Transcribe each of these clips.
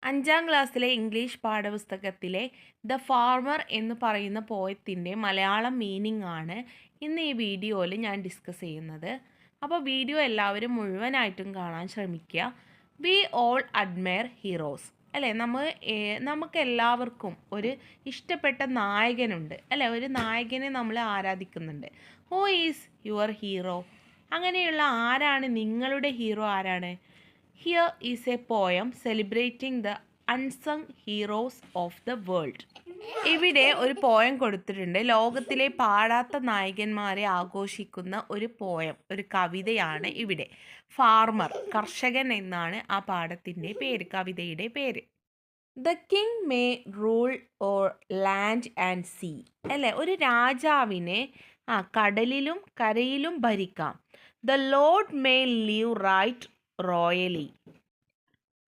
അഞ്ചാം ക്ലാസ്സിലെ English പാഠപുസ്തകത്തിലെ the farmer എന്ന് പറയുന്ന പോയത്തിൻ്റെ മലയാളം മീനിങ് ആണ് ഇന്ന് ഈ വീഡിയോയിൽ ഞാൻ ഡിസ്കസ് ചെയ്യുന്നത്. അപ്പോൾ വീഡിയോ എല്ലാവരും മുഴുവനായിട്ടും കാണാൻ ശ്രമിക്കുക. വി ഓൾ അഡ്മയർ ഹീറോസ് അല്ലേ, നമുക്ക് എല്ലാവർക്കും ഒരു ഇഷ്ടപ്പെട്ട നായകനുണ്ട് അല്ലേ, ഒരു നായകനെ നമ്മൾ ആരാധിക്കുന്നുണ്ട്. Who is your hero? അങ്ങനെയുള്ള ആരാണ് നിങ്ങളുടെ ഹീറോ? ആരാണ്? Here is a poem celebrating the unsung heroes of the world. ഇവിടെ ഒരു പോയം കൊടുത്തിട്ടുണ്ട്. ലോകത്തിലെ പാടാത്ത നായകന്മാരെ ആഘോഷിക്കുന്ന ഒരു പോയം, ഒരു കവിതയാണ് ഇവിടെ. ഫാർമർ, കർഷകൻ എന്നാണ് ആ പാഠത്തിൻ്റെ പേര്, കവിതയുടെ പേര്. The king may rule o'er land and sea അല്ലേ, ഒരു രാജാവിനെ കടലിലും കരയിലും ഭരിക്കാം. The lord may live right royally,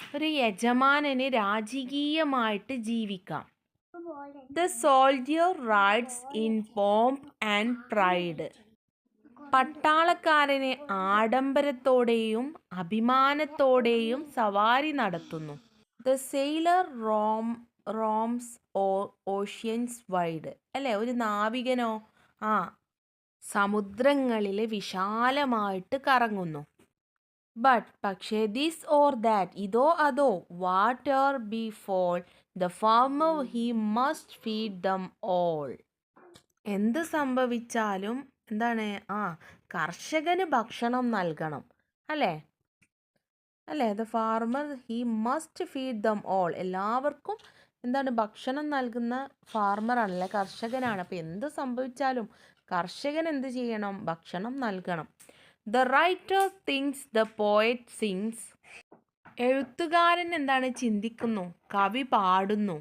ഒരു യജമാനന് രാജകീയമായിട്ട് ജീവിക്കാം. The soldier rides in pomp and pride, പട്ടാളക്കാരന് ആഡംബരത്തോടെയും അഭിമാനത്തോടെയും സവാരി നടത്തുന്നു. The sailor roams oceans wide അല്ലേ, ഒരു നാവികനോ സമുദ്രങ്ങളിൽ വിശാലമായിട്ട് കറങ്ങുന്നു. പക്ഷേ ദിസ് ഓർ ദാറ്റ്, ഇതോ അതോ, what ever befall the farmer he must feed them all, എന്ത് സംഭവിച്ചാലും എന്താണ്, കർഷകന് ഭക്ഷണം നൽകണം അല്ലേ, the farmer he must feed them all, എല്ലാവർക്കും എന്താണ് ഭക്ഷണം നൽകുന്ന ഫാർമറാണല്ലേ, കർഷകനാണ്. അപ്പോൾ എന്ത് സംഭവിച്ചാലും കർഷകൻ എന്ത് ചെയ്യണം? ഭക്ഷണം നൽകണം. The writer thinks, the poet sings. എഴുത്തുകാരൻ എന്താണ്? ചിന്തിക്കുന്നു, കവി പാടുന്നു.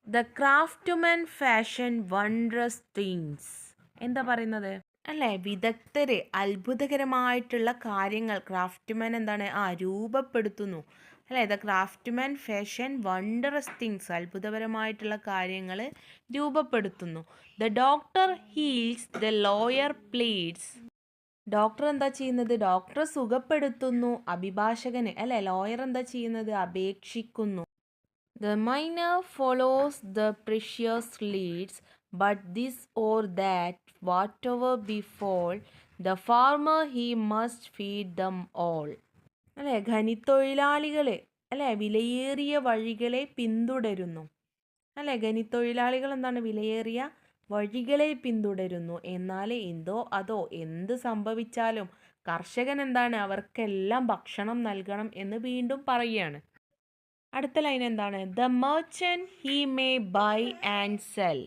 The craftsman fashion wondrous things. എന്താ പറയുന്നത് അല്ലേ, വിദഗ്ധര് അത്ഭുതകരമായിട്ടുള്ള കാര്യങ്ങൾ ക്രാഫ്റ്റ്മാൻ എന്താണ് രൂപപ്പെടുത്തുന്നു അല്ലേ. The craftsman fashion wondrous things, അത്ഭുതപരമായിട്ടുള്ള കാര്യങ്ങൾ രൂപപ്പെടുത്തുന്നു. The doctor heals, the lawyer pleads. Doctor എന്താ ചെയ്യുന്നത്? ഡോക്ടർ സുഖപ്പെടുത്തുന്നു. അഭിഭാഷകന് അല്ലെ, ലോയർ എന്താ ചെയ്യുന്നത്? അപേക്ഷിക്കുന്നു. The miner follows the precious leads, but this or that whatever befall the farmer he must feed them all അല്ലെ. ഖനിത്തൊഴിലാളികൾ അല്ലെ വിലയേറിയ വഴികളെ പിന്തുടരുന്നു അല്ലെ. ഖനിത്തൊഴിലാളികൾ എന്താണ്? വിലയേറിയ വഴികളെ പിന്തുടരുന്നു. എന്നാൽ എന്തോ അതോ, എന്ത് സംഭവിച്ചാലും കർഷകൻ എന്താണ്? അവർക്കെല്ലാം ഭക്ഷണം നൽകണം എന്ന് വീണ്ടും പറയുകയാണ്. അടുത്ത ലൈൻ എന്താണ്? The merchant he may buy and sell.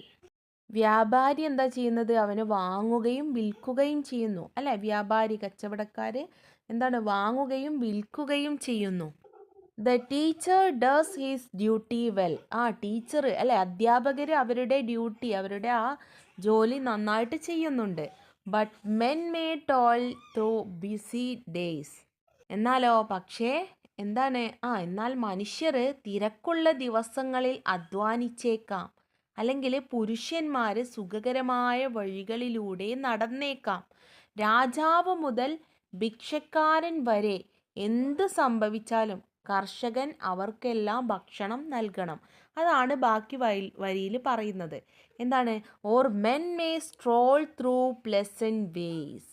വ്യാപാരി എന്താ ചെയ്യുന്നത്? അവന് വാങ്ങുകയും വിൽക്കുകയും ചെയ്യുന്നു അല്ലെ. വ്യാപാരി, കച്ചവടക്കാര് എന്താണ്? വാങ്ങുകയും വിൽക്കുകയും ചെയ്യുന്നു. The teacher does his duty well. Teacher അല്ലെ, അധ്യാപകർ അവരുടെ ഡ്യൂട്ടി, അവരുടെ ജോലി നന്നായിട്ട് ചെയ്യുന്നുണ്ട്. But men may toil through busy days. എന്നാലോ, പക്ഷേ എന്താണ്? എന്നാൽ മനുഷ്യർ തിരക്കുള്ള ദിവസങ്ങളിൽ അധ്വാനിച്ചേക്കാം. അല്ലെങ്കിൽ പുരുഷന്മാർ സുഖകരമായ വഴികളിലൂടെ നടന്നേക്കാം. രാജാവ് മുതൽ ഭിക്ഷക്കാരൻ വരെ എന്ത് സംഭവിച്ചാലും കർഷകൻ അവർക്കെല്ലാം ഭക്ഷണം നൽകണം. അതാണ് ബാക്കി വരിയിൽ പറയുന്നത്. എന്താണ്? Or men may stroll through pleasant ways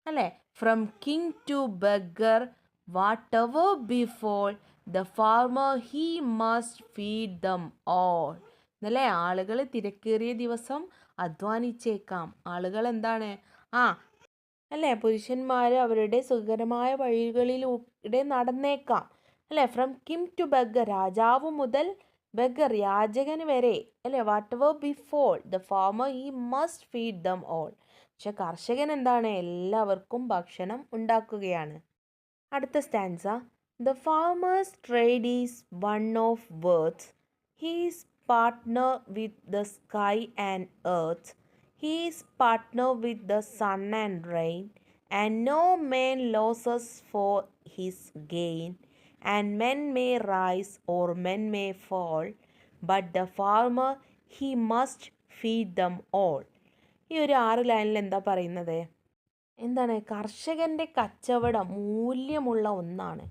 അല്ലേ, from king to beggar whatever befall the farmer he must feed them all എന്നല്ലേ. ആളുകൾ തിരക്കേറിയ ദിവസം അധ്വാനിച്ചേക്കാം. ആളുകൾ എന്താണ്? അല്ലേ, പുരുഷന്മാർ അവരുടെ സുഖകരമായ വഴികളിലൂടെ നടന്നേക്കാം അല്ലേ. ഫ്രം കിം ടു ബഗർ, രാജാവ് മുതൽ ബഗർ, യാചകന് വരെ അല്ലേ. Whatever befall the farmer he must feed them all. പക്ഷെ കർഷകൻ എന്താണ്? എല്ലാവർക്കും ഭക്ഷണം ഉണ്ടാക്കുകയാണ്. അടുത്ത stanza. The farmer's trade is one of words, he's partner with the sky and earth, he's partner with the sun and rain, and no man loses for his gain, and men may rise or men may fall, but the farmer he must feed them all. ഈ ഒരു 6 ലൈനിൽ എന്താ പറയുന്നത്? എന്താണ്? കർഷകൻ്റെ കച്ചവടം മൂല്യമുള്ള ഒന്നാണ്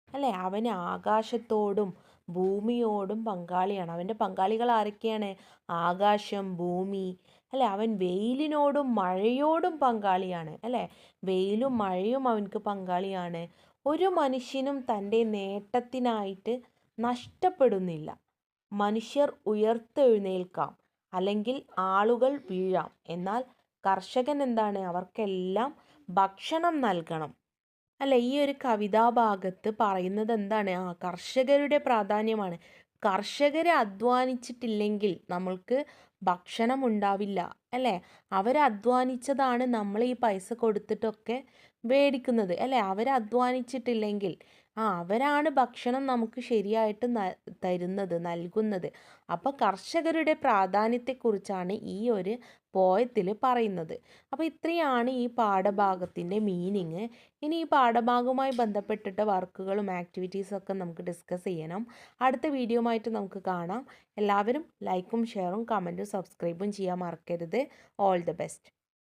അല്ലേ. അവന് ആകാശത്തോടും ഭൂമിയോടും പങ്കാളിയാണ്. അവൻ്റെ പങ്കാളികൾ ആരൊക്കെയാണ്? ആകാശം, ഭൂമി, അല്ലേ? അവൻ വെയിലിനോടും മഴയോടും പങ്കാളിയാണ്, അല്ലേ? വെയിലും മഴയും അവൻക്ക് പങ്കാളിയാണ്. ഒരു മനുഷ്യനും തൻ്റെ നേട്ടത്തിനായിട്ട് നഷ്ടപ്പെടുന്നില്ല. മനുഷ്യർ ഉയർത്തെഴുന്നേൽക്കാം, അല്ലെങ്കിൽ ആളുകൾ വീഴാം. എന്നാൽ കർഷകൻ എന്താണ്? അവർക്കെല്ലാം ഭക്ഷണം നൽകണം. അല്ല, ഈ ഒരു കവിതാഭാഗത്ത് പറയുന്നത് എന്താണ്? കർഷകരുടെ പ്രാധാന്യമാണ്. കർഷകർ അധ്വാനിച്ചിട്ടില്ലെങ്കിൽ നമ്മൾക്ക് ഭക്ഷണം ഉണ്ടാവില്ല, അല്ലേ? അവരധ്വാനിച്ചതാണ് നമ്മൾ ഈ പൈസ കൊടുത്തിട്ടൊക്കെ മേടിക്കുന്നത്, അല്ലേ? അവരധ്വാനിച്ചിട്ടില്ലെങ്കിൽ അവരാണ് ഭക്ഷണം നമുക്ക് ശരിയായിട്ട് തരുന്നത്, നൽകുന്നത്. അപ്പോൾ കർഷകരുടെ പ്രാധാന്യത്തെക്കുറിച്ചാണ് ഈ ഒരു പോയത്തിൽ പറയുന്നത്. അപ്പോൾ ഇത്രയാണ് ഈ പാഠഭാഗത്തിൻ്റെ മീനിങ്. ഇനി ഈ പാഠഭാഗവുമായി ബന്ധപ്പെട്ടിട്ട് വർക്കുകളും ആക്ടിവിറ്റീസും ഒക്കെ നമുക്ക് ഡിസ്കസ് ചെയ്യണം. അടുത്ത വീഡിയോയുമായിട്ട് നമുക്ക് കാണാം. എല്ലാവരും ലൈക്കും ഷെയറും കമൻറ്റും സബ്സ്ക്രൈബും ചെയ്യാൻ മറക്കരുത്. All the best.